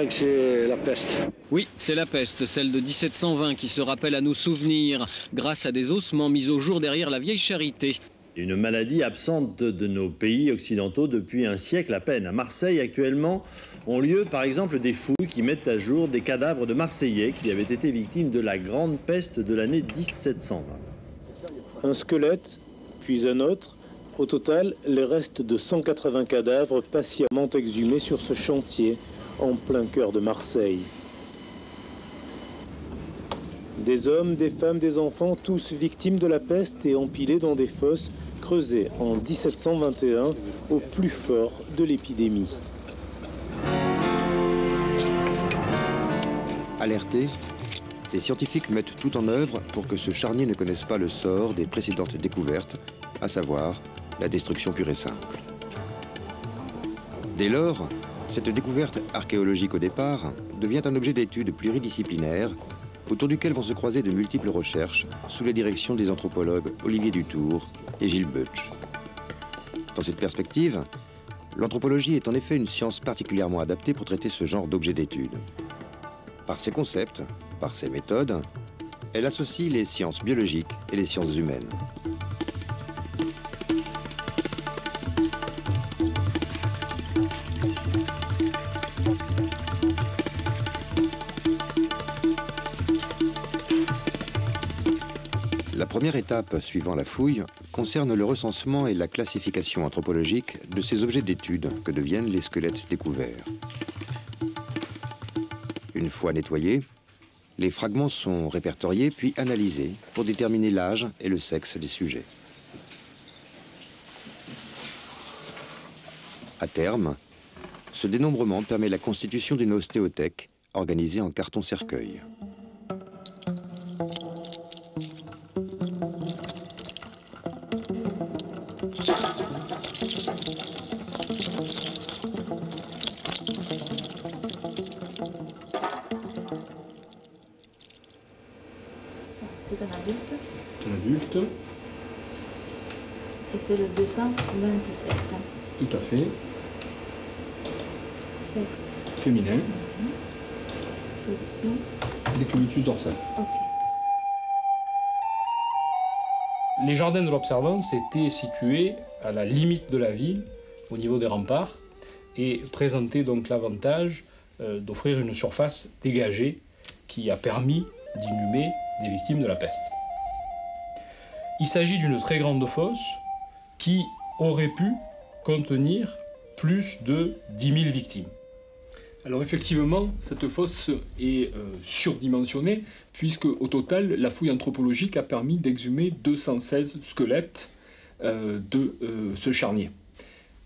que c'est la peste. Oui, c'est la peste, celle de 1720 qui se rappelle à nos souvenirs grâce à des ossements mis au jour derrière la vieille charité. Une maladie absente de nos pays occidentaux depuis un siècle à peine. À Marseille, actuellement, ont lieu par exemple des fouilles qui mettent à jour des cadavres de Marseillais qui avaient été victimes de la grande peste de l'année 1720. Un squelette, puis un autre. Au total, les restes de 180 cadavres patiemment exhumés sur ce chantier en plein cœur de Marseille. Des hommes, des femmes, des enfants, tous victimes de la peste et empilés dans des fosses creusées en 1721 au plus fort de l'épidémie. Alertés, les scientifiques mettent tout en œuvre pour que ce charnier ne connaisse pas le sort des précédentes découvertes, à savoir la destruction pure et simple. Dès lors, cette découverte archéologique au départ devient un objet d'étude pluridisciplinaire autour duquel vont se croiser de multiples recherches sous la direction des anthropologues Olivier Dutour et Gilles Beuch. Dans cette perspective, l'anthropologie est en effet une science particulièrement adaptée pour traiter ce genre d'objet d'étude. Par ses concepts, par ses méthodes, elle associe les sciences biologiques et les sciences humaines. La première étape suivant la fouille concerne le recensement et la classification anthropologique de ces objets d'étude que deviennent les squelettes découverts. Une fois nettoyés, les fragments sont répertoriés puis analysés pour déterminer l'âge et le sexe des sujets. À terme, ce dénombrement permet la constitution d'une ostéothèque organisée en carton-cercueil. C'est un adulte. C'est un adulte. Et c'est le 227. Tout à fait. Sexe. Féminin. Position. Décubitus dorsal. Ok. Les jardins de l'Observance étaient situés à la limite de la ville, au niveau des remparts, et présentaient donc l'avantage d'offrir une surface dégagée qui a permis d'inhumer des victimes de la peste. Il s'agit d'une très grande fosse qui aurait pu contenir plus de 10 000 victimes. Alors effectivement, cette fosse est surdimensionnée, puisque au total, la fouille anthropologique a permis d'exhumer 216 squelettes de ce charnier.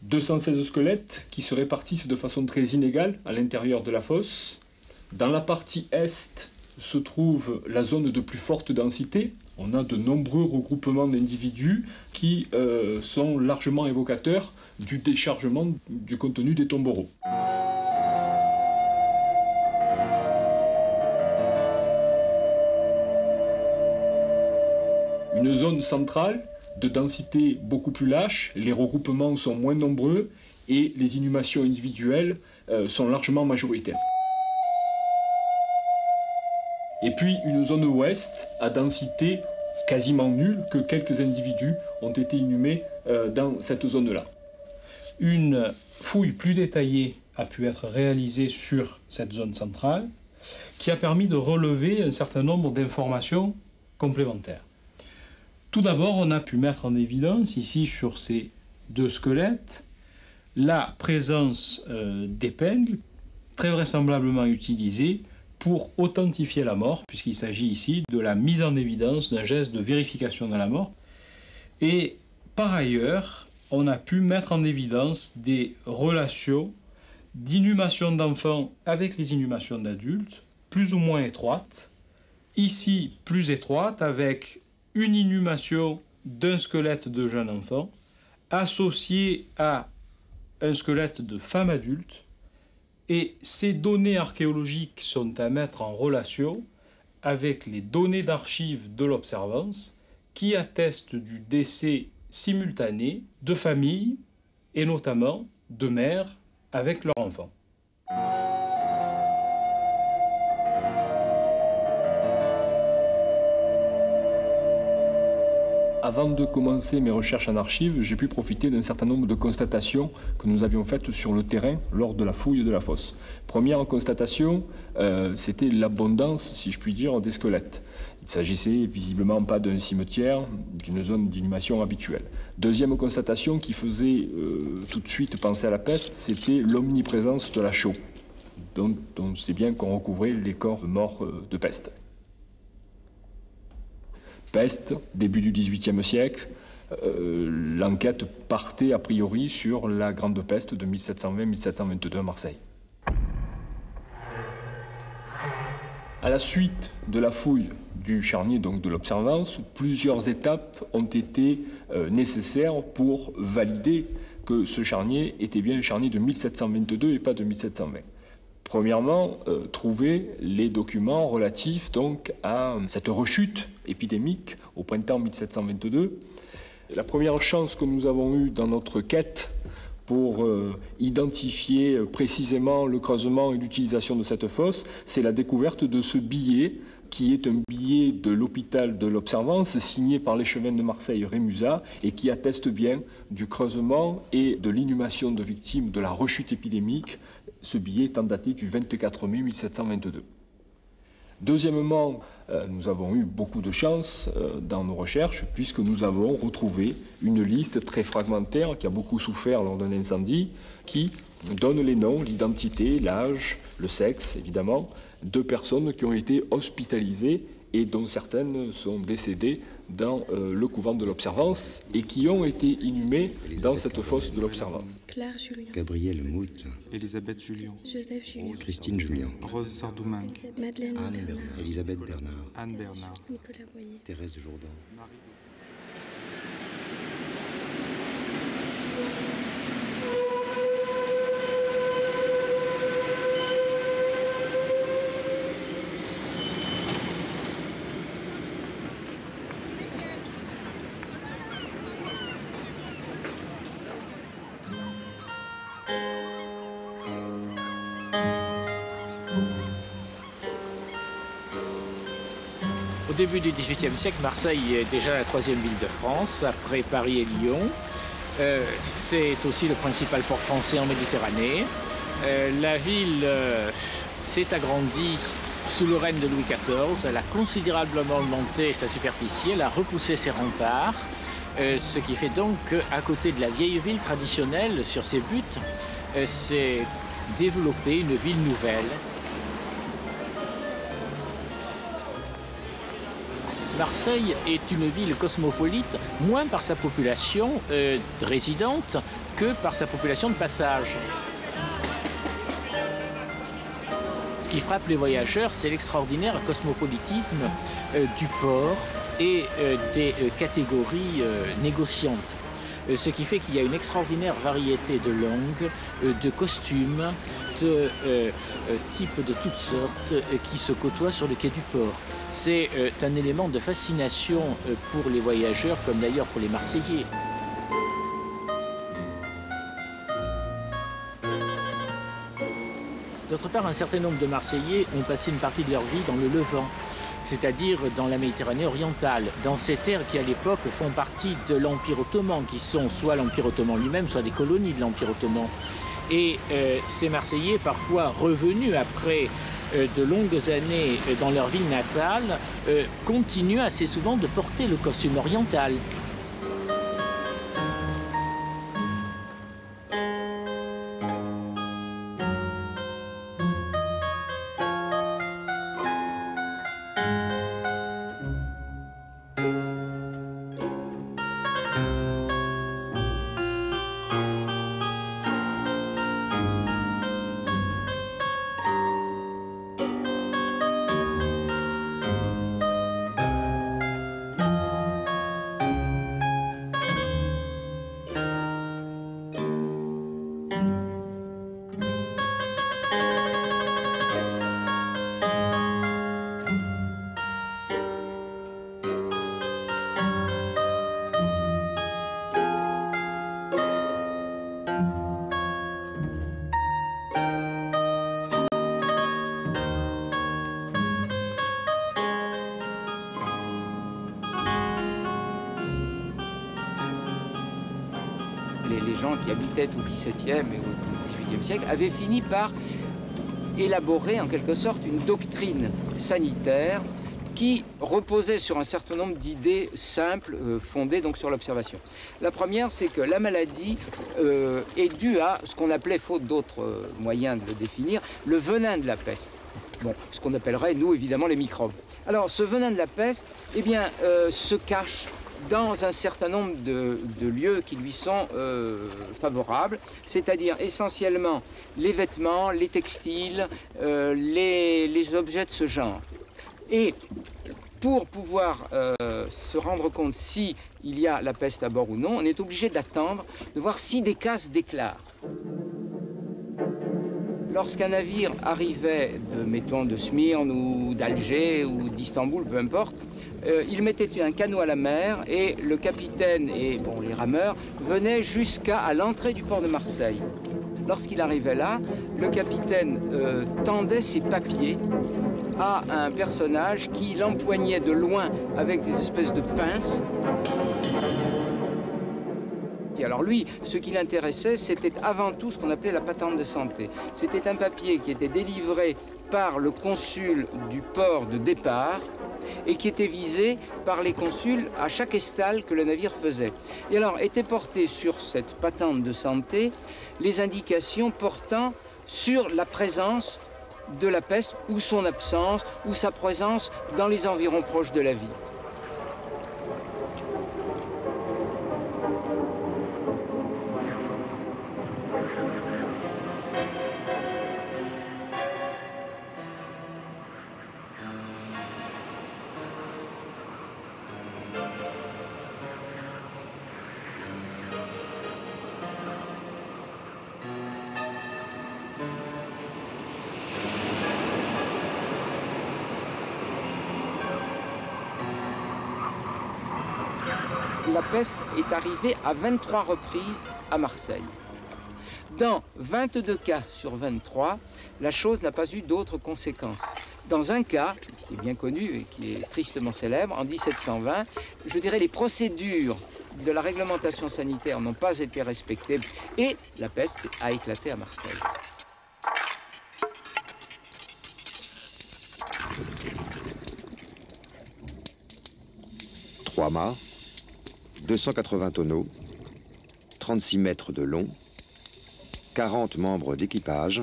216 squelettes qui se répartissent de façon très inégale à l'intérieur de la fosse. Dans la partie est se trouve la zone de plus forte densité. On a de nombreux regroupements d'individus qui sont largement évocateurs du déchargement du contenu des tombereaux. Une zone centrale de densité beaucoup plus lâche, les regroupements sont moins nombreux et les inhumations individuelles sont largement majoritaires. Et puis une zone ouest à densité quasiment nulle, que quelques individus ont été inhumés dans cette zone-là. Une fouille plus détaillée a pu être réalisée sur cette zone centrale, qui a permis de relever un certain nombre d'informations complémentaires. Tout d'abord, on a pu mettre en évidence, ici sur ces deux squelettes, la présence d'épingles, très vraisemblablement utilisées pour authentifier la mort, puisqu'il s'agit ici de la mise en évidence d'un geste de vérification de la mort. Et par ailleurs, on a pu mettre en évidence des relations d'inhumation d'enfants avec les inhumations d'adultes, plus ou moins étroites. Ici, plus étroite, avec une inhumation d'un squelette de jeune enfant associé à un squelette de femme adulte. Et ces données archéologiques sont à mettre en relation avec les données d'archives de l'Observance qui attestent du décès simultané de familles et notamment de mères avec leurs enfants. Avant de commencer mes recherches en archives, j'ai pu profiter d'un certain nombre de constatations que nous avions faites sur le terrain lors de la fouille de la fosse. Première constatation, c'était l'abondance, si je puis dire, des squelettes. Il ne s'agissait visiblement pas d'un cimetière, d'une zone d'inhumation habituelle. Deuxième constatation qui faisait tout de suite penser à la peste, c'était l'omniprésence de la chaux, dont on sait bien qu'on recouvrait les corps morts de peste. Peste, début du XVIIIe siècle, l'enquête partait a priori sur la grande peste de 1720-1722 à Marseille. À la suite de la fouille du charnier, donc de l'Observance, plusieurs étapes ont été nécessaires pour valider que ce charnier était bien un charnier de 1722 et pas de 1720. Premièrement, trouver les documents relatifs donc à cette rechute épidémique au printemps 1722. La première chance que nous avons eue dans notre quête pour identifier précisément le creusement et l'utilisation de cette fosse, c'est la découverte de ce billet qui est un billet de l'hôpital de l'Observance signé par l'échevin de Marseille Rémusat et qui atteste bien du creusement et de l'inhumation de victimes de la rechute épidémique, ce billet étant daté du 24 mai 1722. Deuxièmement, nous avons eu beaucoup de chance dans nos recherches puisque nous avons retrouvé une liste très fragmentaire qui a beaucoup souffert lors d'un incendie qui donne les noms, l'identité, l'âge, le sexe évidemment, de personnes qui ont été hospitalisées et dont certaines sont décédées dans le couvent de l'Observance et qui ont été inhumées dans cette fosse de l'Observance. Claire Julien. Gabriel Mout. Elisabeth Julien. Joseph Julien. Christine Julien. Rose Sardouman. Madeleine Anne Bernard. Bernard. Elisabeth Bernard. Anne Bernard. Nicolas Boyer. Thérèse Jourdan. Marie. Au début du XVIIIe siècle, Marseille est déjà la troisième ville de France, après Paris et Lyon. C'est aussi le principal port français en Méditerranée. La ville s'est agrandie sous le règne de Louis XIV. Elle a considérablement augmenté sa superficie, elle a repoussé ses remparts, ce qui fait donc qu'à côté de la vieille ville traditionnelle, sur ses buttes, s'est développée une ville nouvelle. Marseille est une ville cosmopolite, moins par sa population résidente que par sa population de passage. Ce qui frappe les voyageurs, c'est l'extraordinaire cosmopolitisme du port et des catégories négociantes. Ce qui fait qu'il y a une extraordinaire variété de langues, de costumes, de types de toutes sortes qui se côtoient sur le quai du port. C'est un élément de fascination pour les voyageurs comme d'ailleurs pour les Marseillais. D'autre part, un certain nombre de Marseillais ont passé une partie de leur vie dans le Levant, c'est-à-dire dans la Méditerranée orientale, dans ces terres qui à l'époque font partie de l'Empire ottoman, qui sont soit l'Empire ottoman lui-même, soit des colonies de l'Empire ottoman. Et ces Marseillais, parfois revenus après de longues années dans leur ville natale, continuent assez souvent de porter le costume oriental. gens qui habitaient au XVIIe et au XVIIIe siècle avaient fini par élaborer en quelque sorte une doctrine sanitaire qui reposait sur un certain nombre d'idées simples, fondées donc sur l'observation. La première, c'est que la maladie est due à ce qu'on appelait, faute d'autres moyens de le définir, le venin de la peste. Bon, ce qu'on appellerait, nous, évidemment, les microbes. Alors, ce venin de la peste, eh bien, se cache dans un certain nombre de lieux qui lui sont favorables, c'est-à-dire essentiellement les vêtements, les textiles, les objets de ce genre. Et pour pouvoir se rendre compte s'il y a la peste à bord ou non, on est obligé d'attendre, de voir si des cas se déclarent. Lorsqu'un navire arrivait, mettons, de Smyrne ou d'Alger ou d'Istanbul, peu importe, il mettait un canot à la mer et le capitaine et bon, les rameurs venaient jusqu'à l'entrée du port de Marseille. Lorsqu'il arrivait là, le capitaine tendait ses papiers à un personnage qui l'empoignait de loin avec des espèces de pinces. Et alors lui, ce qui l'intéressait, c'était avant tout ce qu'on appelait la patente de santé. C'était un papier qui était délivré par le consul du port de départ et qui était visé par les consuls à chaque escale que le navire faisait. Et alors étaient portées sur cette patente de santé les indications portant sur la présence de la peste ou son absence ou sa présence dans les environs proches de la ville. La peste est arrivée à 23 reprises à Marseille. Dans 22 cas sur 23, la chose n'a pas eu d'autres conséquences. Dans un cas, qui est bien connu et qui est tristement célèbre, en 1720, je dirais les procédures de la réglementation sanitaire n'ont pas été respectées et la peste a éclaté à Marseille. Trois mâts, 280 tonneaux, 36 mètres de long, 40 membres d'équipage,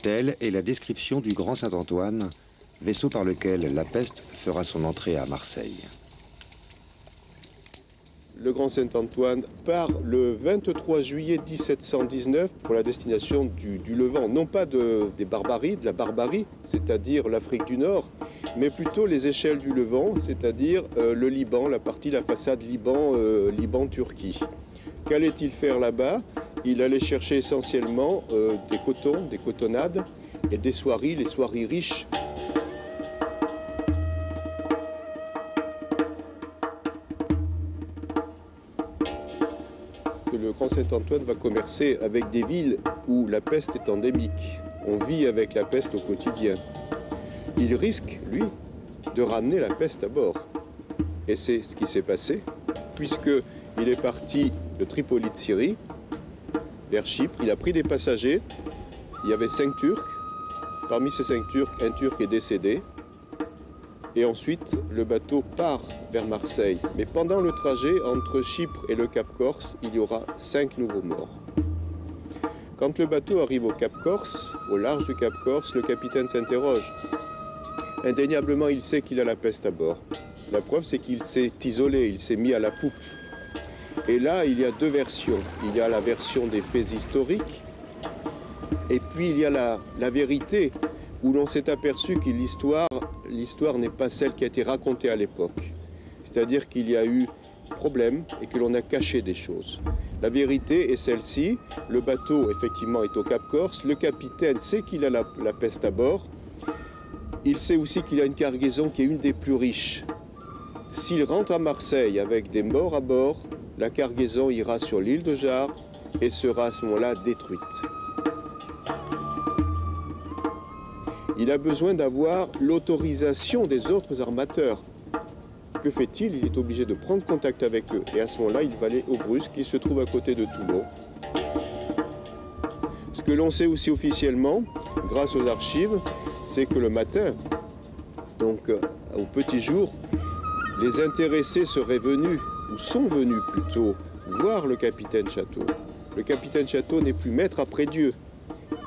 telle est la description du Grand Saint-Antoine, vaisseau par lequel la peste fera son entrée à Marseille. Le Grand Saint-Antoine part le 23 juillet 1719 pour la destination du Levant, non pas de la barbarie, c'est-à-dire l'Afrique du Nord, mais plutôt les échelles du Levant, c'est-à-dire le Liban, la façade Liban-Turquie. Qu'allait-il faire là-bas? Il allait chercher essentiellement des cotons, des cotonnades et des soieries, les soieries riches. Le Grand Saint-Antoine va commercer avec des villes où la peste est endémique. On vit avec la peste au quotidien. Il risque, lui, de ramener la peste à bord. Et c'est ce qui s'est passé, puisqu'il est parti de Tripoli de Syrie, vers Chypre. Il a pris des passagers. Il y avait 5 Turcs. Parmi ces 5 Turcs, un Turc est décédé. Et ensuite, le bateau part vers Marseille. Mais pendant le trajet entre Chypre et le Cap Corse, il y aura 5 nouveaux morts. Quand le bateau arrive au Cap Corse, au large du Cap Corse, le capitaine s'interroge. Indéniablement, il sait qu'il a la peste à bord. La preuve, c'est qu'il s'est isolé, il s'est mis à la poupe. Et là, il y a 2 versions. Il y a la version des faits historiques, et puis il y a la vérité, où l'on s'est aperçu que l'histoire n'est pas celle qui a été racontée à l'époque. C'est-à-dire qu'il y a eu problème et que l'on a caché des choses. La vérité est celle-ci. Le bateau, effectivement, est au Cap Corse. Le capitaine sait qu'il a la peste à bord. Il sait aussi qu'il a une cargaison qui est une des plus riches. S'il rentre à Marseille avec des morts à bord, la cargaison ira sur l'île de Jars et sera à ce moment-là détruite. Il a besoin d'avoir l'autorisation des autres armateurs. que fait-il? Il est obligé de prendre contact avec eux. Et à ce moment-là, il va aller au Brusque, qui se trouve à côté de Toulon. Ce que l'on sait aussi officiellement, grâce aux archives, c'est que le matin, donc au petit jour, les intéressés seraient venus, ou sont venus plutôt, voir le capitaine Château. Le capitaine Château n'est plus maître après Dieu.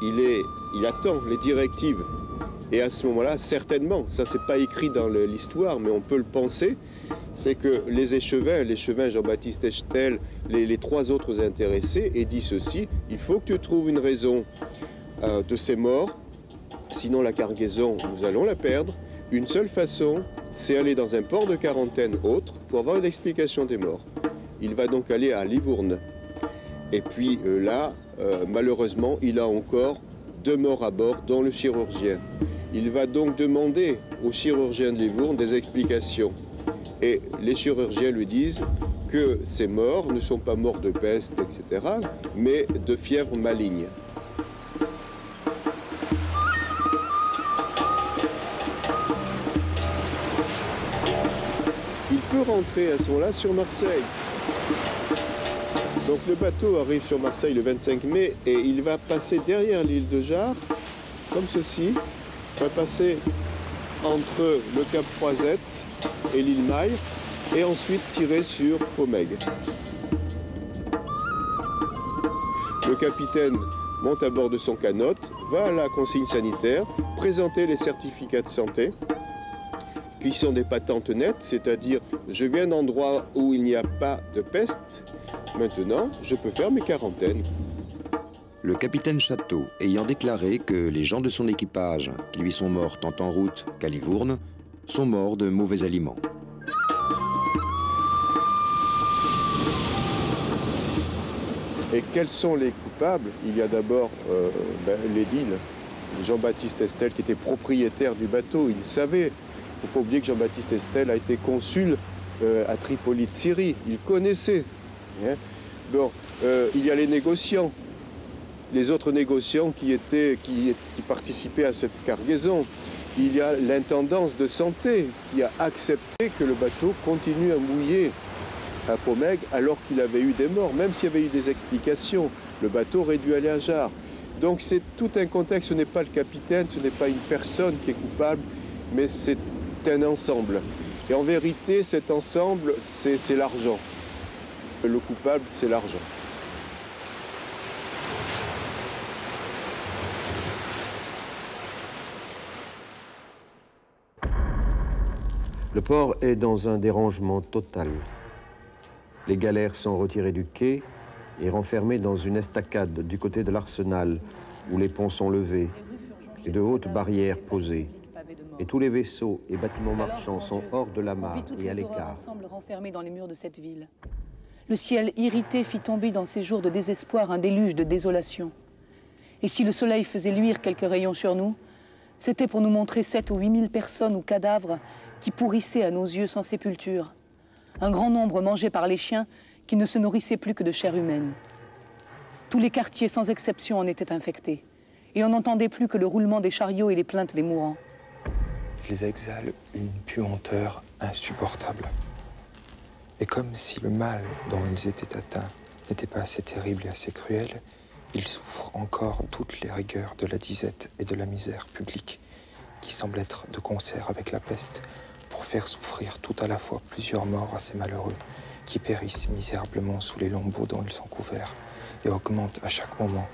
Il attend les directives. Et à ce moment-là, certainement, ça c'est pas écrit dans l'histoire, mais on peut le penser, c'est que les échevins Jean-Baptiste Estel, les trois autres intéressés, aient dit ceci: il faut que tu trouves une raison de ces morts, sinon la cargaison, nous allons la perdre. Une seule façon, c'est aller dans un port de quarantaine autre pour avoir une explication des morts. Il va donc aller à Livourne. Et puis là, malheureusement, il a encore 2 morts à bord, dont le chirurgien. Il va donc demander au chirurgien de Livourne des explications. Et les chirurgiens lui disent que ces morts ne sont pas morts de peste, etc., mais de fièvre maligne. Il peut rentrer à ce moment-là sur Marseille. Donc le bateau arrive sur Marseille le 25 mai et il va passer derrière l'île de Jard, comme ceci. Il va passer entre le cap Croisette et l'île Maille et ensuite tirer sur Pomègue. Le capitaine monte à bord de son canot, va à la consigne sanitaire, présenter les certificats de santé, qui sont des patentes nettes, c'est-à-dire je viens d'endroits où il n'y a pas de peste, maintenant je peux faire mes quarantaines. Le capitaine Château ayant déclaré que les gens de son équipage, qui lui sont morts tant en route qu'à Livourne, sont morts de mauvais aliments. Et quels sont les coupables? Il y a d'abord l'édile, Jean-Baptiste Estel, qui était propriétaire du bateau. Il savait, il ne faut pas oublier que Jean-Baptiste Estel a été consul à Tripoli de Syrie. Il connaissait. Hein. Bon, il y a les négociants, les autres négociants qui participaient à cette cargaison. Il y a l'intendance de santé qui a accepté que le bateau continue à mouiller à Pomègue alors qu'il avait eu des morts. Même s'il y avait eu des explications, le bateau aurait dû aller à Jard. Donc c'est tout un contexte, ce n'est pas le capitaine, ce n'est pas une personne qui est coupable, mais c'est un ensemble. Et en vérité, cet ensemble, c'est l'argent. Le coupable, c'est l'argent. Le port est dans un dérangement total. Les galères sont retirées du quai et renfermées dans une estacade du côté de l'arsenal où les ponts sont levés et de hautes barrières posées. Et tous les vaisseaux et bâtiments marchands sont hors de la mare et à l'écart. Semble renfermé dans les murs de cette ville. Le ciel irrité fit tomber dans ces jours de désespoir un déluge de désolation. Et si le soleil faisait luire quelques rayons sur nous, c'était pour nous montrer 7 ou 8 000 personnes ou cadavres qui pourrissaient à nos yeux sans sépulture. Un grand nombre mangé par les chiens qui ne se nourrissaient plus que de chair humaine. Tous les quartiers sans exception en étaient infectés. Et on n'entendait plus que le roulement des chariots et les plaintes des mourants. Ils exhalent une puanteur insupportable. Et comme si le mal dont ils étaient atteints n'était pas assez terrible et assez cruel, ils souffrent encore toutes les rigueurs de la disette et de la misère publique, qui semblent être de concert avec la peste, pour faire souffrir tout à la fois plusieurs morts à ces malheureux, qui périssent misérablement sous les lambeaux dont ils sont couverts, et augmentent à chaque moment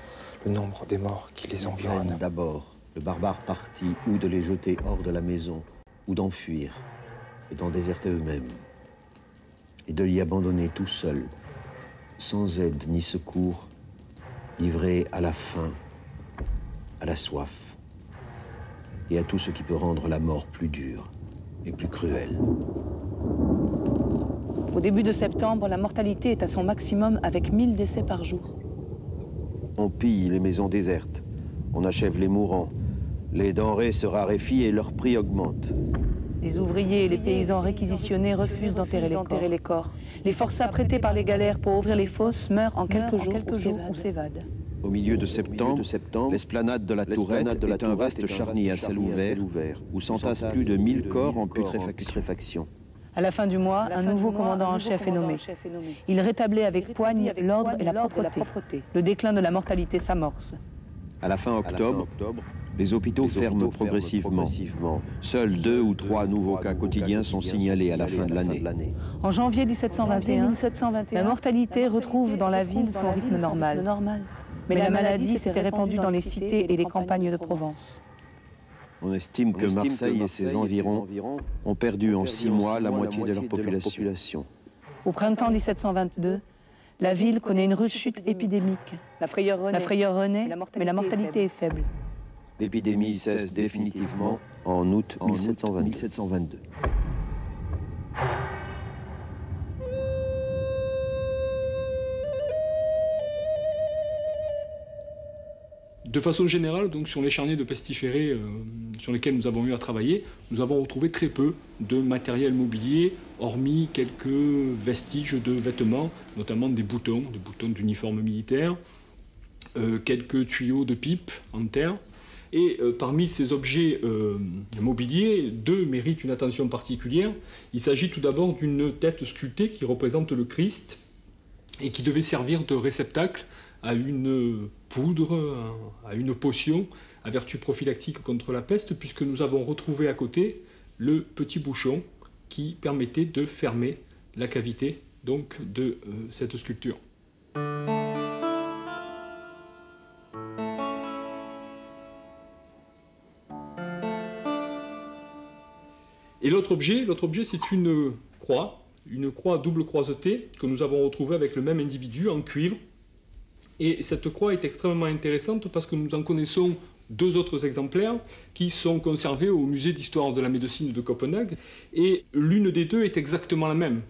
le nombre des morts qui les environnent. D'abord, le barbare parti ou de les jeter hors de la maison, ou d'enfuir, et d'en déserter eux-mêmes, et de l'y abandonner tout seul, sans aide ni secours, livré à la faim, à la soif, et à tout ce qui peut rendre la mort plus dure et plus cruelle. Au début de septembre, la mortalité est à son maximum avec 1000 décès par jour. On pille les maisons désertes, on achève les mourants, les denrées se raréfient et leur prix augmente. Les ouvriers et les paysans réquisitionnés refusent d'enterrer les corps. Les forçats prêtés par les galères pour ouvrir les fosses meurent en quelques jours ou s'évadent. Au milieu de septembre, l'esplanade de la Tourette est un vaste charnier à ciel ouvert où s'entassent plus de 1000 corps en putréfaction. À la fin du mois, un nouveau commandant en chef est nommé. Il rétablit avec poigne l'ordre et la propreté. Le déclin de la mortalité s'amorce. À la fin octobre, les hôpitaux ferment progressivement. Seuls 2 ou 3 nouveaux cas quotidiens sont signalés à la fin de l'année. En janvier 1721, la mortalité retrouve dans la ville son rythme normal. Mais la maladie s'était répandue dans les cités et les campagnes de Provence. On estime que Marseille et ses environs ont perdu en 6 mois la moitié de leur population. Au printemps 1722, la ville connaît une rechute épidémique. La frayeur renaît, mais la mortalité est faible. L'épidémie cesse définitivement en août 1722. De façon générale, donc, sur les charniers de pestiférés sur lesquels nous avons eu à travailler, nous avons retrouvé très peu de matériel mobilier, hormis quelques vestiges de vêtements, notamment des boutons d'uniformes militaires, quelques tuyaux de pipe en terre. Et parmi ces objets mobiliers, 2 méritent une attention particulière. Il s'agit tout d'abord d'une tête sculptée qui représente le Christ et qui devait servir de réceptacle à une poudre, à une potion à vertu prophylactique contre la peste, puisque nous avons retrouvé à côté le petit bouchon qui permettait de fermer la cavité donc, de cette sculpture. Et l'autre objet, c'est une croix double croisetée que nous avons retrouvée avec le même individu en cuivre. Et cette croix est extrêmement intéressante parce que nous en connaissons 2 autres exemplaires qui sont conservés au musée d'histoire de la médecine de Copenhague. Et l'une des 2 est exactement la même.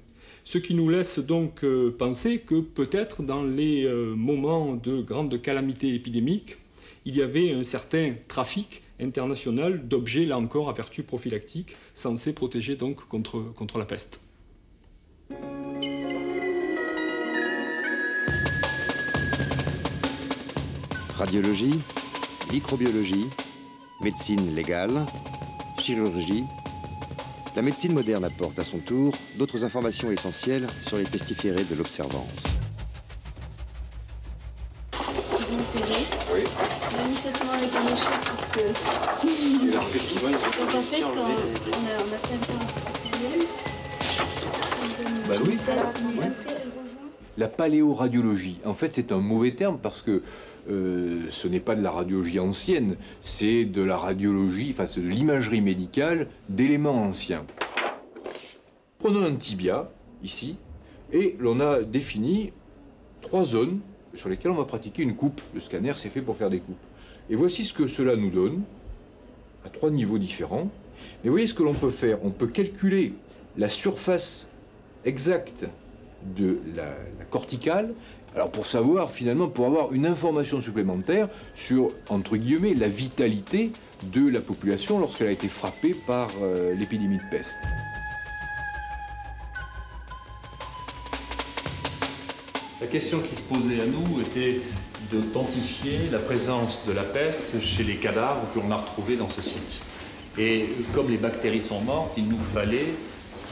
Ce qui nous laisse donc penser que peut-être dans les moments de grande calamité épidémique, il y avait un certain trafic international d'objets, là encore, à vertu prophylactique, censés protéger donc contre la peste. Radiologie, microbiologie, médecine légale, chirurgie. La médecine moderne apporte à son tour d'autres informations essentielles sur les pestiférés de l'observance. Oui. Manifestement avec un échec parce que... Donc en fait, quand on a fait un temps Bah oui. La paléoradiologie, en fait, c'est un mauvais terme parce que ce n'est pas de la radiologie ancienne, c'est de la radiologie, enfin, c'est de l'imagerie médicale d'éléments anciens. Prenons un tibia, ici, et l'on a défini 3 zones sur lesquelles on va pratiquer une coupe. Le scanner, c'est fait pour faire des coupes. Et voici ce que cela nous donne, à 3 niveaux différents. Mais vous voyez ce que l'on peut faire. On peut calculer la surface exacte de la corticale, alors pour savoir, finalement, pour avoir une information supplémentaire sur, entre guillemets, la vitalité de la population lorsqu'elle a été frappée par l'épidémie de peste. La question qui se posait à nous était d'authentifier la présence de la peste chez les cadavres que l'on a retrouvés dans ce site. Et comme les bactéries sont mortes, il nous fallait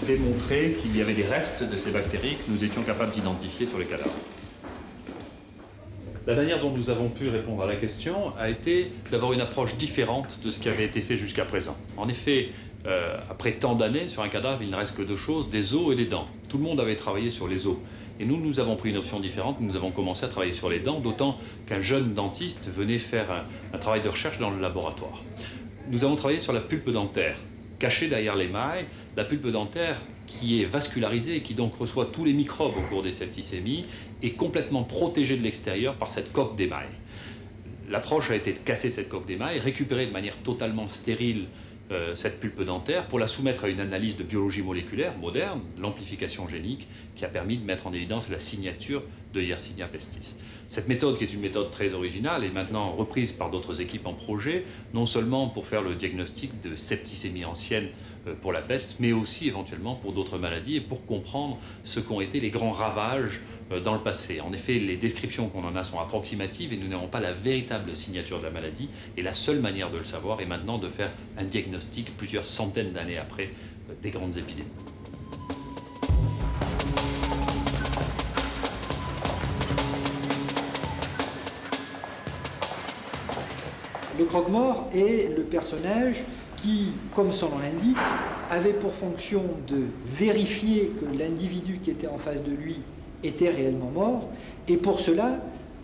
démontrer qu'il y avait des restes de ces bactéries que nous étions capables d'identifier sur les cadavres. La manière dont nous avons pu répondre à la question a été d'avoir une approche différente de ce qui avait été fait jusqu'à présent. En effet, après tant d'années, sur un cadavre, il ne reste que 2 choses, des os et des dents. Tout le monde avait travaillé sur les os. Et nous avons pris une option différente, nous avons commencé à travailler sur les dents, d'autant qu'un jeune dentiste venait faire un travail de recherche dans le laboratoire. Nous avons travaillé sur la pulpe dentaire. Cachée derrière l'émail, la pulpe dentaire qui est vascularisée et qui donc reçoit tous les microbes au cours des septicémies est complètement protégée de l'extérieur par cette coque d'émail. L'approche a été de casser cette coque d'émail, récupérer de manière totalement stérile cette pulpe dentaire pour la soumettre à une analyse de biologie moléculaire moderne, l'amplification génique, qui a permis de mettre en évidence la signature de Yersinia pestis. Cette méthode, qui est une méthode très originale, est maintenant reprise par d'autres équipes en projet, non seulement pour faire le diagnostic de septicémie ancienne pour la peste, mais aussi éventuellement pour d'autres maladies et pour comprendre ce qu'ont été les grands ravages dans le passé. En effet, les descriptions qu'on en a sont approximatives et nous n'avons pas la véritable signature de la maladie. Et la seule manière de le savoir est maintenant de faire un diagnostic plusieurs centaines d'années après des grandes épidémies. Le croque-mort est le personnage qui, comme son nom l'indique, avait pour fonction de vérifier que l'individu qui était en face de lui était réellement mort, et pour cela,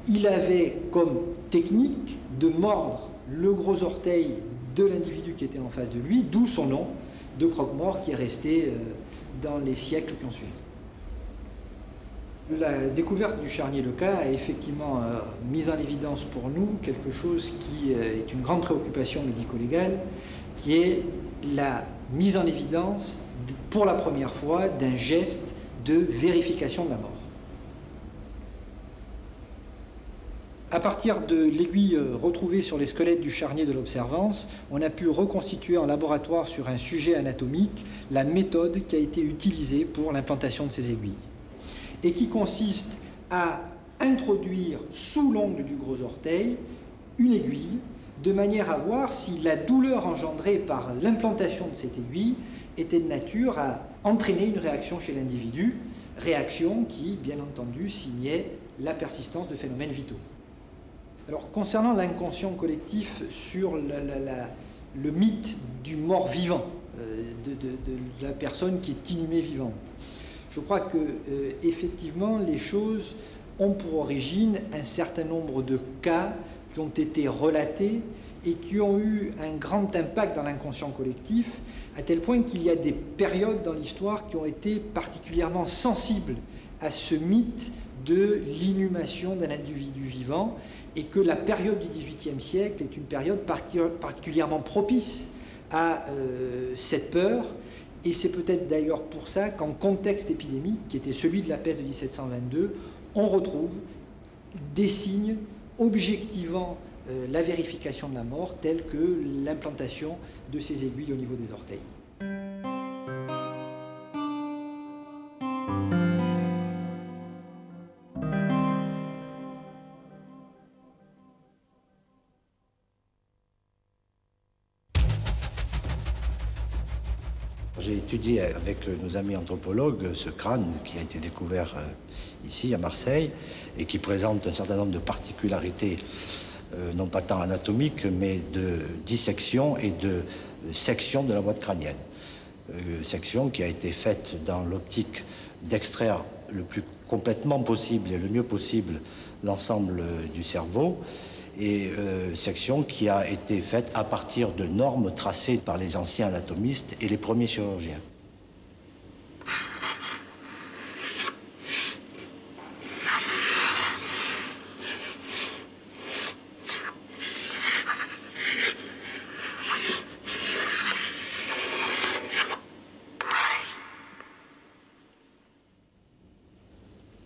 il avait comme technique de mordre le gros orteil de l'individu qui était en face de lui, d'où son nom de croque-mort qui est resté dans les siècles qui ont suivi. La découverte du charnier-le-Cas a effectivement mis en évidence pour nous quelque chose qui est une grande préoccupation médico-légale, qui est la mise en évidence pour la première fois d'un geste de vérification de la mort. À partir de l'aiguille retrouvée sur les squelettes du charnier de l'Observance, on a pu reconstituer en laboratoire sur un sujet anatomique la méthode qui a été utilisée pour l'implantation de ces aiguilles, et qui consiste à introduire sous l'ongle du gros orteil une aiguille, de manière à voir si la douleur engendrée par l'implantation de cette aiguille était de nature à entraîner une réaction chez l'individu, réaction qui, bien entendu, signait la persistance de phénomènes vitaux. Alors, concernant l'inconscient collectif sur le mythe du mort vivant, de la personne qui est inhumée vivante, je crois que effectivement les choses ont pour origine un certain nombre de cas qui ont été relatés et qui ont eu un grand impact dans l'inconscient collectif, à tel point qu'il y a des périodes dans l'histoire qui ont été particulièrement sensibles à ce mythe de l'inhumation d'un individu vivant, et que la période du XVIIIe siècle est une période particulièrement propice à cette peur. Et c'est peut-être d'ailleurs pour ça qu'en contexte épidémique, qui était celui de la peste de 1722, on retrouve des signes objectivant la vérification de la mort, tels que l'implantation de ces aiguilles au niveau des orteils. J'ai étudié avec nos amis anthropologues ce crâne qui a été découvert ici à Marseille et qui présente un certain nombre de particularités, non pas tant anatomiques, mais de dissection et de section de la boîte crânienne. Section qui a été faite dans l'optique d'extraire le plus complètement possible et le mieux possible l'ensemble du cerveau, et section qui a été faite à partir de normes tracées par les anciens anatomistes et les premiers chirurgiens.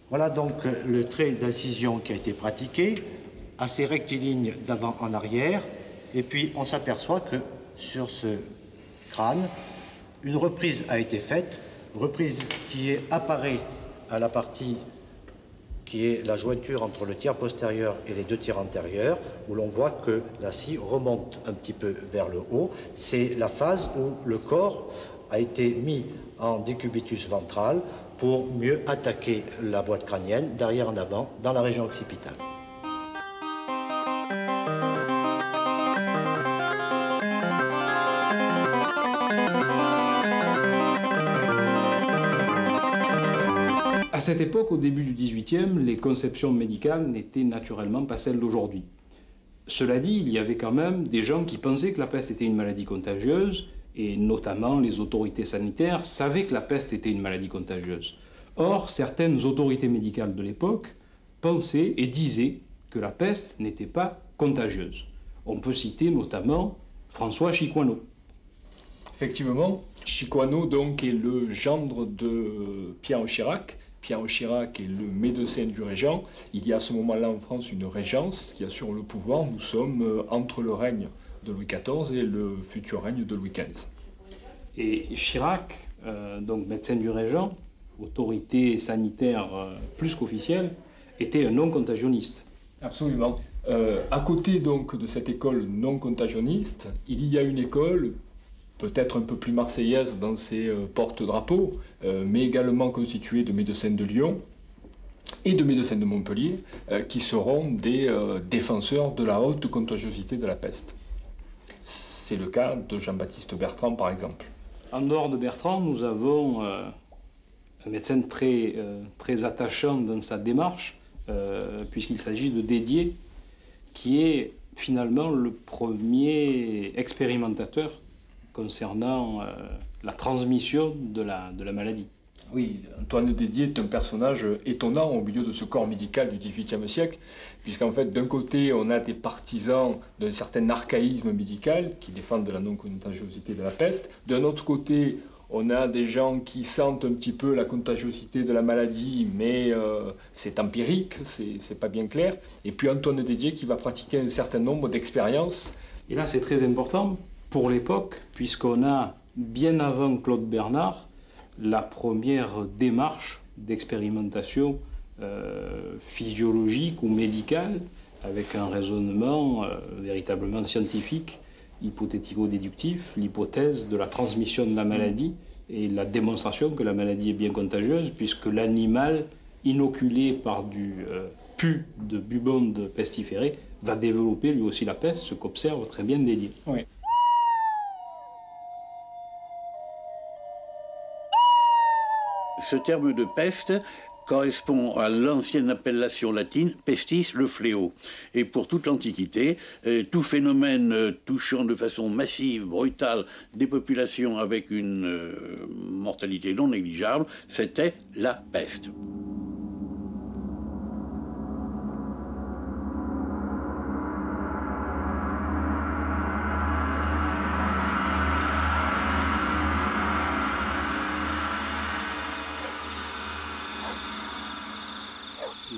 Voilà donc le trait d'incision qui a été pratiqué, assez rectiligne d'avant en arrière, et puis on s'aperçoit que sur ce crâne, une reprise a été faite, reprise qui apparaît à la partie qui est la jointure entre le tiers postérieur et les deux tiers antérieurs, où l'on voit que la scie remonte un petit peu vers le haut. C'est la phase où le corps a été mis en décubitus ventral pour mieux attaquer la boîte crânienne d'arrière en avant dans la région occipitale. À cette époque, au début du XVIIIe, les conceptions médicales n'étaient naturellement pas celles d'aujourd'hui. Cela dit, il y avait quand même des gens qui pensaient que la peste était une maladie contagieuse, et notamment les autorités sanitaires savaient que la peste était une maladie contagieuse. Or, certaines autorités médicales de l'époque pensaient et disaient que la peste n'était pas contagieuse. On peut citer notamment François Chicoineau. Effectivement, Chicoineau donc est le gendre de Pierre Chirac. Pierre Chirac est le médecin du régent. Il y a à ce moment-là en France une régence qui assure le pouvoir. Nous sommes entre le règne de Louis XIV et le futur règne de Louis XV. Et Chirac, donc médecin du régent, autorité sanitaire plus qu'officielle, était un non-contagionniste. Absolument. À côté donc de cette école non-contagionniste, il y a une école peut-être un peu plus marseillaise dans ses porte-drapeaux, mais également constituée de médecins de Lyon, et de médecins de Montpellier qui seront des défenseurs de la haute contagiosité de la peste. C'est le cas de Jean-Baptiste Bertrand, par exemple. En dehors de Bertrand, nous avons un médecin très attachant dans sa démarche, puisqu'il s'agit de Dédier, qui est finalement le premier expérimentateur concernant la transmission de la maladie. Oui, Antoine Dédier est un personnage étonnant au milieu de ce corps médical du XVIIIe siècle, puisqu'en fait, d'un côté, on a des partisans d'un certain archaïsme médical qui défendent de la non-contagiosité de la peste. D'un autre côté, on a des gens qui sentent un petit peu la contagiosité de la maladie, mais c'est empirique, c'est pas bien clair. Et puis Antoine Dédier qui va pratiquer un certain nombre d'expériences. Et là, c'est très important pour l'époque, puisqu'on a, bien avant Claude Bernard, la première démarche d'expérimentation physiologique ou médicale, avec un raisonnement véritablement scientifique, hypothético-déductif, l'hypothèse de la transmission de la maladie et la démonstration que la maladie est bien contagieuse, puisque l'animal inoculé par du pus de bubonde pestiféré va développer lui aussi la peste, ce qu'observe très bien Dédier. Oui. Ce terme de peste correspond à l'ancienne appellation latine pestis, le fléau. Et pour toute l'Antiquité, tout phénomène touchant de façon massive, brutale, des populations avec une mortalité non négligeable, c'était la peste.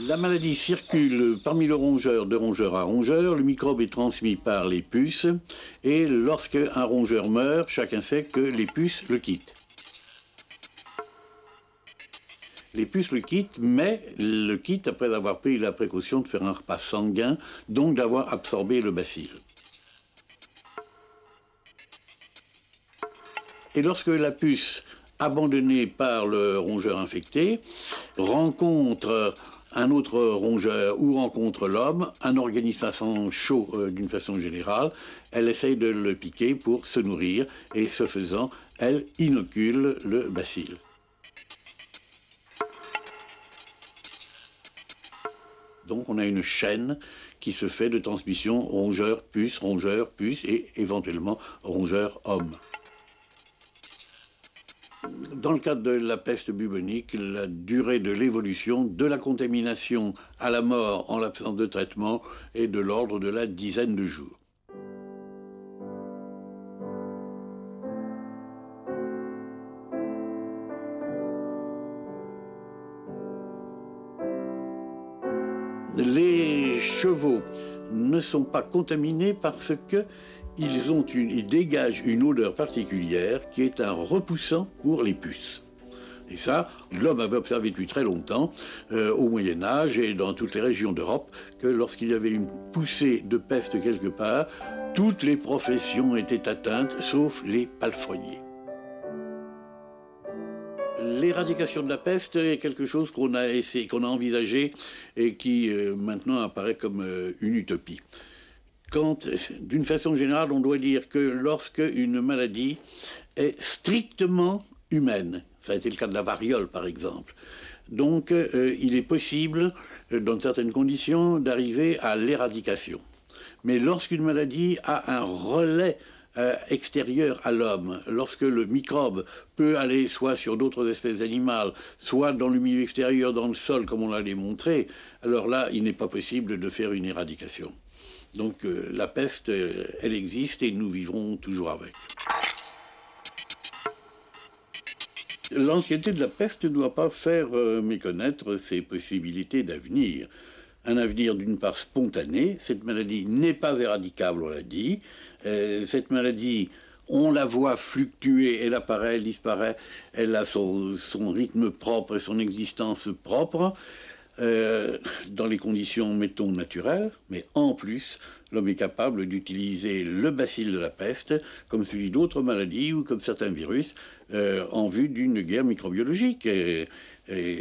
La maladie circule parmi le rongeur de rongeur à rongeur. Le microbe est transmis par les puces. Et lorsque un rongeur meurt, chacun sait que les puces le quittent. Les puces le quittent, mais le quittent après avoir pris la précaution de faire un repas sanguin, donc d'avoir absorbé le bacille. Et lorsque la puce, abandonnée par le rongeur infecté, rencontre un autre rongeur ou rencontre l'homme, un organisme à sang chaud d'une façon générale, elle essaye de le piquer pour se nourrir et ce faisant, elle inocule le bacille. Donc on a une chaîne qui se fait de transmission rongeur-puce et éventuellement rongeur-homme. Dans le cadre de la peste bubonique, la durée de l'évolution de la contamination à la mort en l'absence de traitement est de l'ordre de la dizaine de jours. Les chevaux ne sont pas contaminés parce que ils dégagent une odeur particulière qui est un repoussant pour les puces. Et ça, l'homme avait observé depuis très longtemps, au Moyen-Âge et dans toutes les régions d'Europe, que lorsqu'il y avait une poussée de peste quelque part, toutes les professions étaient atteintes, sauf les palefreniers. L'éradication de la peste est quelque chose qu'on a envisagé et qui maintenant apparaît comme une utopie. Quand, d'une façon générale, on doit dire que lorsque une maladie est strictement humaine, ça a été le cas de la variole par exemple, donc il est possible, dans certaines conditions, d'arriver à l'éradication. Mais lorsqu'une maladie a un relais extérieur à l'homme, lorsque le microbe peut aller soit sur d'autres espèces animales, soit dans le milieu extérieur, dans le sol, comme on l'a démontré, alors là, il n'est pas possible de faire une éradication. Donc la peste, elle existe et nous vivrons toujours avec. L'ancienneté de la peste ne doit pas faire méconnaître ses possibilités d'avenir. Un avenir d'une part spontané, cette maladie n'est pas éradicable, on l'a dit. Cette maladie, on la voit fluctuer, elle apparaît, elle disparaît, elle a son rythme propre et son existence propre. dans les conditions, mettons, naturelles, mais en plus, l'homme est capable d'utiliser le bacille de la peste comme celui d'autres maladies ou comme certains virus en vue d'une guerre microbiologique. Et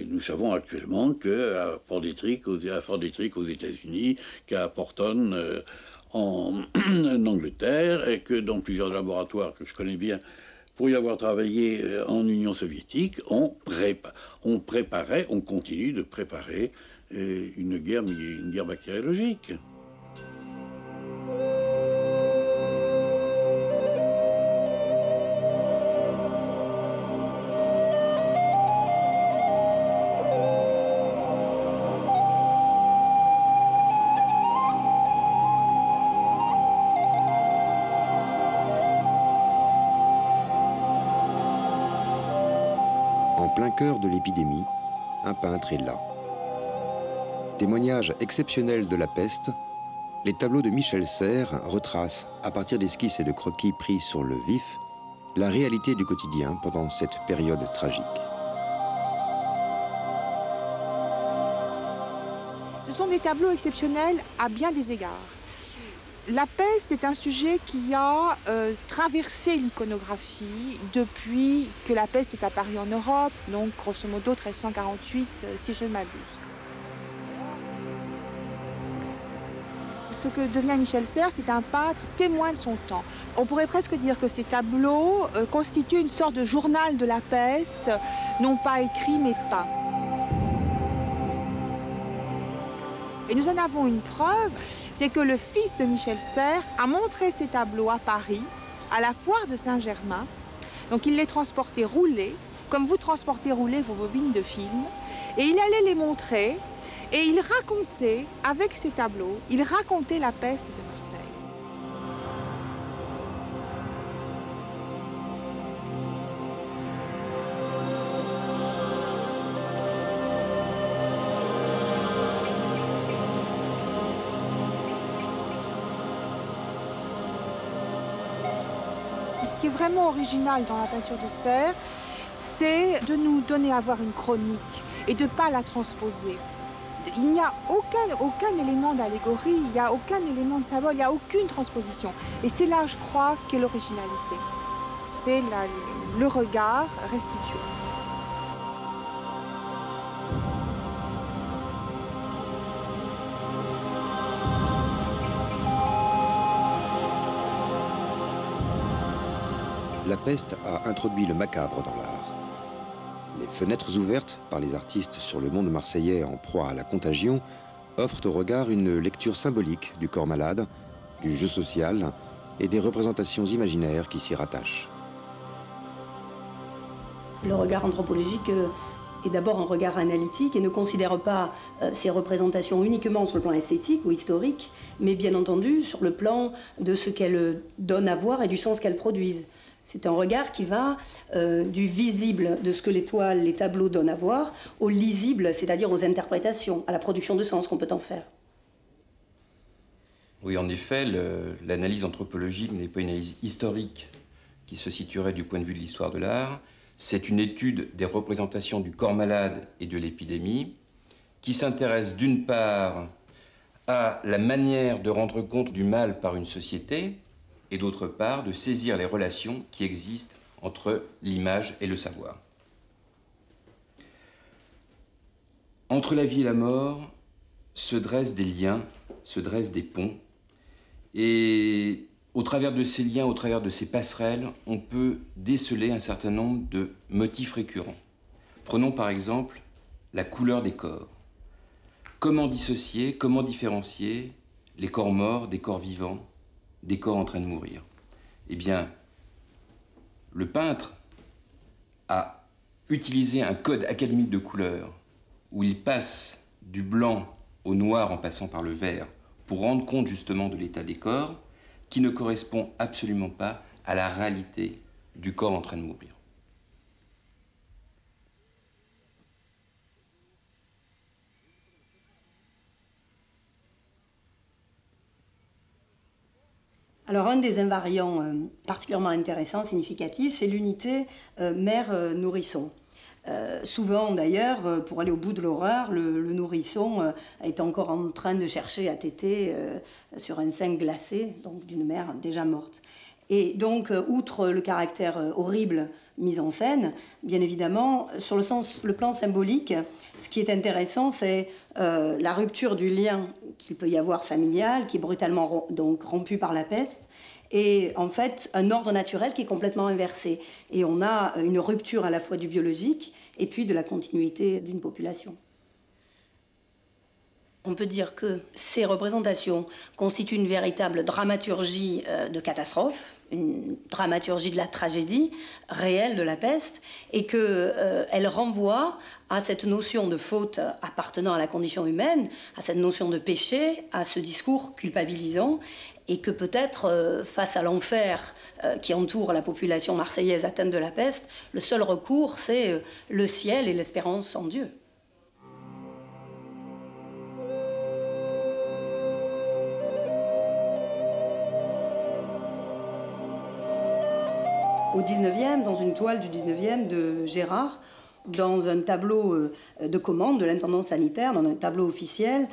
nous savons actuellement qu'à Fort Detrick aux États-Unis, qu'à Porton en Angleterre, et que dans plusieurs laboratoires que je connais bien, pour y avoir travaillé en Union soviétique, on continue de préparer une guerre bactériologique. En plein cœur de l'épidémie, un peintre est là. Témoignage exceptionnel de la peste, les tableaux de Michel Serres retracent, à partir d'esquisses et de croquis pris sur le vif, la réalité du quotidien pendant cette période tragique. Ce sont des tableaux exceptionnels à bien des égards. La peste est un sujet qui a traversé l'iconographie depuis que la peste est apparue en Europe, donc grosso modo 1348, si je ne m'abuse. Ce que devient Michel Serres, c'est un peintre témoin de son temps. On pourrait presque dire que ces tableaux constituent une sorte de journal de la peste, non pas écrit mais peint. Et nous en avons une preuve, c'est que le fils de Michel Serres a montré ces tableaux à Paris, à la foire de Saint-Germain. Donc il les transportait roulés, comme vous transportez roulés vos bobines de film, et il allait les montrer, et il racontait, avec ces tableaux, il racontait la peste de Marseille. Ce qui est vraiment original dans la peinture de Serres, c'est de nous donner à voir une chronique et de ne pas la transposer. Il n'y a aucun élément d'allégorie, il n'y a aucun élément de symbole, il n'y a aucune transposition. Et c'est là, je crois, qu'est l'originalité. C'est le regard restitué. La peste a introduit le macabre dans l'art. Les fenêtres ouvertes par les artistes sur le monde marseillais en proie à la contagion offrent au regard une lecture symbolique du corps malade, du jeu social et des représentations imaginaires qui s'y rattachent. Le regard anthropologique est d'abord un regard analytique et ne considère pas ces représentations uniquement sur le plan esthétique ou historique, mais bien entendu sur le plan de ce qu'elles donnent à voir et du sens qu'elles produisent. C'est un regard qui va du visible, de ce que les toiles, les tableaux donnent à voir, au lisible, c'est-à-dire aux interprétations, à la production de sens qu'on peut en faire. Oui, en effet, l'analyse anthropologique n'est pas une analyse historique qui se situerait du point de vue de l'histoire de l'art. C'est une étude des représentations du corps malade et de l'épidémie qui s'intéresse d'une part à la manière de rendre compte du mal par une société, et d'autre part, de saisir les relations qui existent entre l'image et le savoir. Entre la vie et la mort se dressent des liens, se dressent des ponts, et au travers de ces liens, au travers de ces passerelles, on peut déceler un certain nombre de motifs récurrents. Prenons par exemple la couleur des corps. Comment dissocier, comment différencier les corps morts des corps vivants, des corps en train de mourir? Eh bien, le peintre a utilisé un code académique de couleurs où il passe du blanc au noir en passant par le vert pour rendre compte justement de l'état des corps qui ne correspond absolument pas à la réalité du corps en train de mourir. Alors, un des invariants particulièrement intéressants, significatifs, c'est l'unité mère-nourrisson. Souvent d'ailleurs, pour aller au bout de l'horreur, le nourrisson est encore en train de chercher à téter sur un sein glacé, donc d'une mère déjà morte. Et donc, outre le caractère horrible mis en scène, bien évidemment, sur le plan symbolique, ce qui est intéressant, c'est la rupture du lien qu'il peut y avoir familial, qui est brutalement donc rompu par la peste, et en fait un ordre naturel qui est complètement inversé. Et on a une rupture à la fois du biologique et puis de la continuité d'une population. On peut dire que ces représentations constituent une véritable dramaturgie de catastrophe, une dramaturgie de la tragédie réelle de la peste, et qu'elles renvoient à cette notion de faute appartenant à la condition humaine, à cette notion de péché, à ce discours culpabilisant, et que peut-être, face à l'enfer qui entoure la population marseillaise atteinte de la peste, le seul recours, c'est le ciel et l'espérance en Dieu. Au 19e, dans une toile du 19e de Gérard, dans un tableau de commande de l'intendant sanitaire, dans un tableau officiel,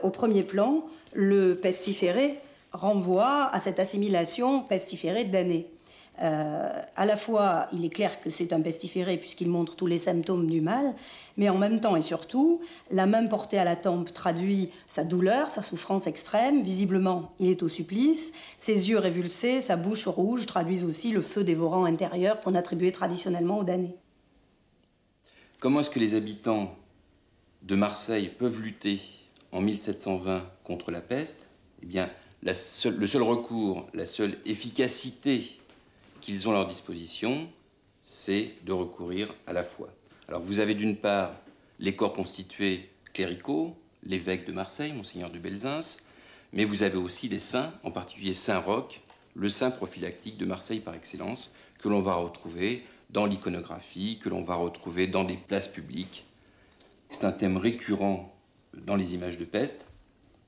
au premier plan, le pestiféré renvoie à cette assimilation pestiférée damnée. À la fois, il est clair que c'est un pestiféré puisqu'il montre tous les symptômes du mal, mais en même temps et surtout, la main portée à la tempe traduit sa douleur, sa souffrance extrême. Visiblement, il est au supplice. Ses yeux révulsés, sa bouche rouge traduisent aussi le feu dévorant intérieur qu'on attribuait traditionnellement aux damnés. Comment est-ce que les habitants de Marseille peuvent lutter en 1720 contre la peste? Eh bien, le seul recours, la seule efficacité qu'ils ont à leur disposition, c'est de recourir à la foi. Alors vous avez d'une part les corps constitués cléricaux, l'évêque de Marseille, Monseigneur de Belzunce, mais vous avez aussi les saints, en particulier Saint Roch, le saint prophylactique de Marseille par excellence, que l'on va retrouver dans l'iconographie, que l'on va retrouver dans des places publiques. C'est un thème récurrent dans les images de peste,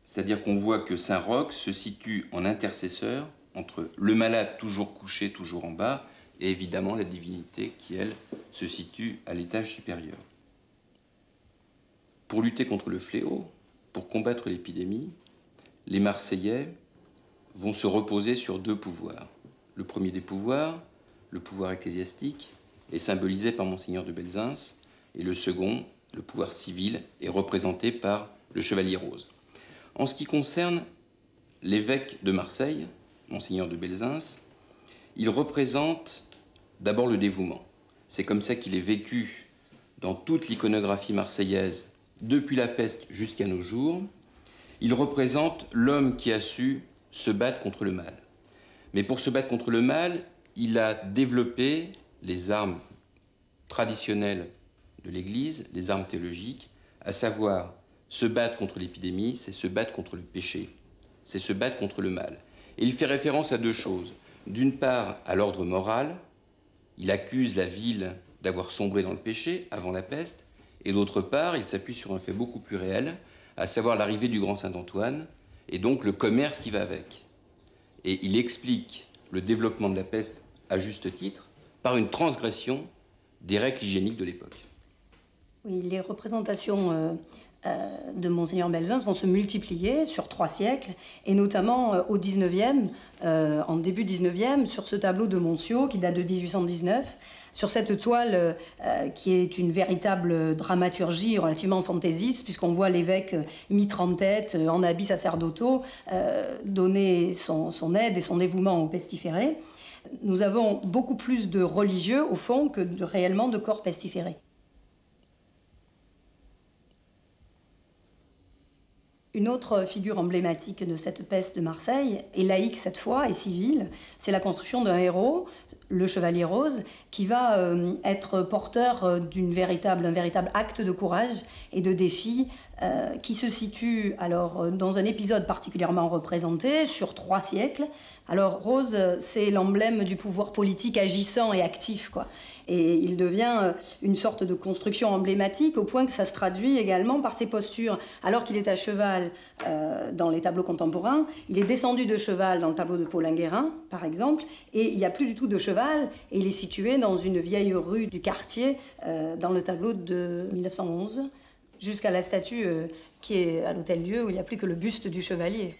c'est-à-dire qu'on voit que Saint Roch se situe en intercesseur entre le malade toujours couché, toujours en bas, et évidemment la divinité qui, elle, se situe à l'étage supérieur. Pour lutter contre le fléau, pour combattre l'épidémie, les Marseillais vont se reposer sur deux pouvoirs. Le premier des pouvoirs, le pouvoir ecclésiastique, est symbolisé par Monseigneur de Belzunce, et le second, le pouvoir civil, est représenté par le Chevalier Rose. En ce qui concerne l'évêque de Marseille, Monseigneur de Belzunce, il représente d'abord le dévouement. C'est comme ça qu'il est vécu dans toute l'iconographie marseillaise, depuis la peste jusqu'à nos jours. Il représente l'homme qui a su se battre contre le mal. Mais pour se battre contre le mal, il a développé les armes traditionnelles de l'Église, les armes théologiques, à savoir se battre contre l'épidémie, c'est se battre contre le péché, c'est se battre contre le mal. Et il fait référence à deux choses. D'une part, à l'ordre moral. Il accuse la ville d'avoir sombré dans le péché avant la peste. Et d'autre part, il s'appuie sur un fait beaucoup plus réel, à savoir l'arrivée du grand Saint-Antoine, et donc le commerce qui va avec. Et il explique le développement de la peste, à juste titre, par une transgression des règles hygiéniques de l'époque. Oui, les représentations de Monseigneur Belzunce vont se multiplier sur 3 siècles, et notamment au 19e, en début 19e, sur ce tableau de Montio qui date de 1819, sur cette toile qui est une véritable dramaturgie relativement fantaisiste, puisqu'on voit l'évêque mitre en tête, en habits sacerdotaux, donner son aide et son dévouement aux pestiférés. Nous avons beaucoup plus de religieux, au fond, que réellement de corps pestiférés. Une autre figure emblématique de cette peste de Marseille, est laïque cette fois, et civile, c'est la construction d'un héros, le Chevalier Rose, qui va être porteur d'un véritable acte de courage et de défi, qui se situe alors dans un épisode particulièrement représenté sur 3 siècles. Alors Rose, c'est l'emblème du pouvoir politique agissant et actif, quoi. Et il devient une sorte de construction emblématique au point que ça se traduit également par ses postures. Alors qu'il est à cheval dans les tableaux contemporains, il est descendu de cheval dans le tableau de Paulin Guérin, par exemple, et il n'y a plus du tout de cheval cheval et il est situé dans une vieille rue du quartier dans le tableau de 1911 jusqu'à la statue qui est à l'Hôtel-Dieu où il n'y a plus que le buste du chevalier.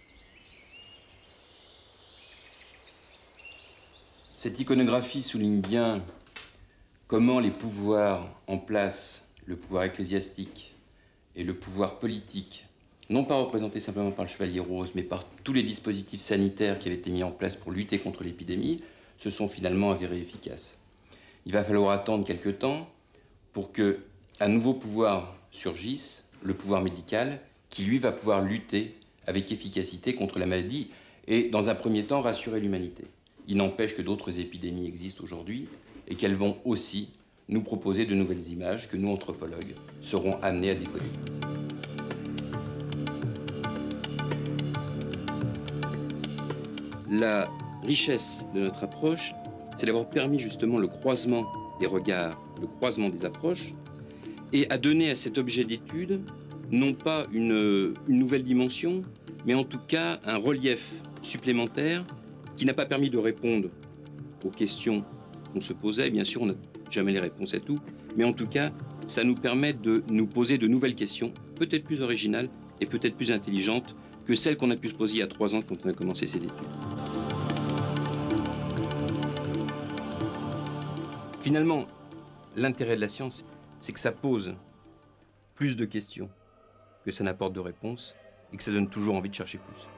Cette iconographie souligne bien comment les pouvoirs en place, le pouvoir ecclésiastique et le pouvoir politique, non pas représentés simplement par le Chevalier Rose, mais par tous les dispositifs sanitaires qui avaient été mis en place pour lutter contre l'épidémie, se sont finalement avérés efficaces. Il va falloir attendre quelque temps pour qu'un nouveau pouvoir surgisse, le pouvoir médical, qui lui va pouvoir lutter avec efficacité contre la maladie et, dans un premier temps, rassurer l'humanité. Il n'empêche que d'autres épidémies existent aujourd'hui et qu'elles vont aussi nous proposer de nouvelles images que nous, anthropologues, serons amenés à décoder. La richesse de notre approche, c'est d'avoir permis justement le croisement des regards, le croisement des approches, et à donner à cet objet d'étude non pas une nouvelle dimension, mais en tout cas un relief supplémentaire qui n'a pas permis de répondre aux questions qu'on se posait. Bien sûr, on n'a jamais les réponses à tout, mais en tout cas, ça nous permet de nous poser de nouvelles questions, peut-être plus originales et peut-être plus intelligentes que celles qu'on a pu se poser il y a 3 ans quand on a commencé cette étude. Finalement, l'intérêt de la science, c'est que ça pose plus de questions que ça n'apporte de réponses et que ça donne toujours envie de chercher plus.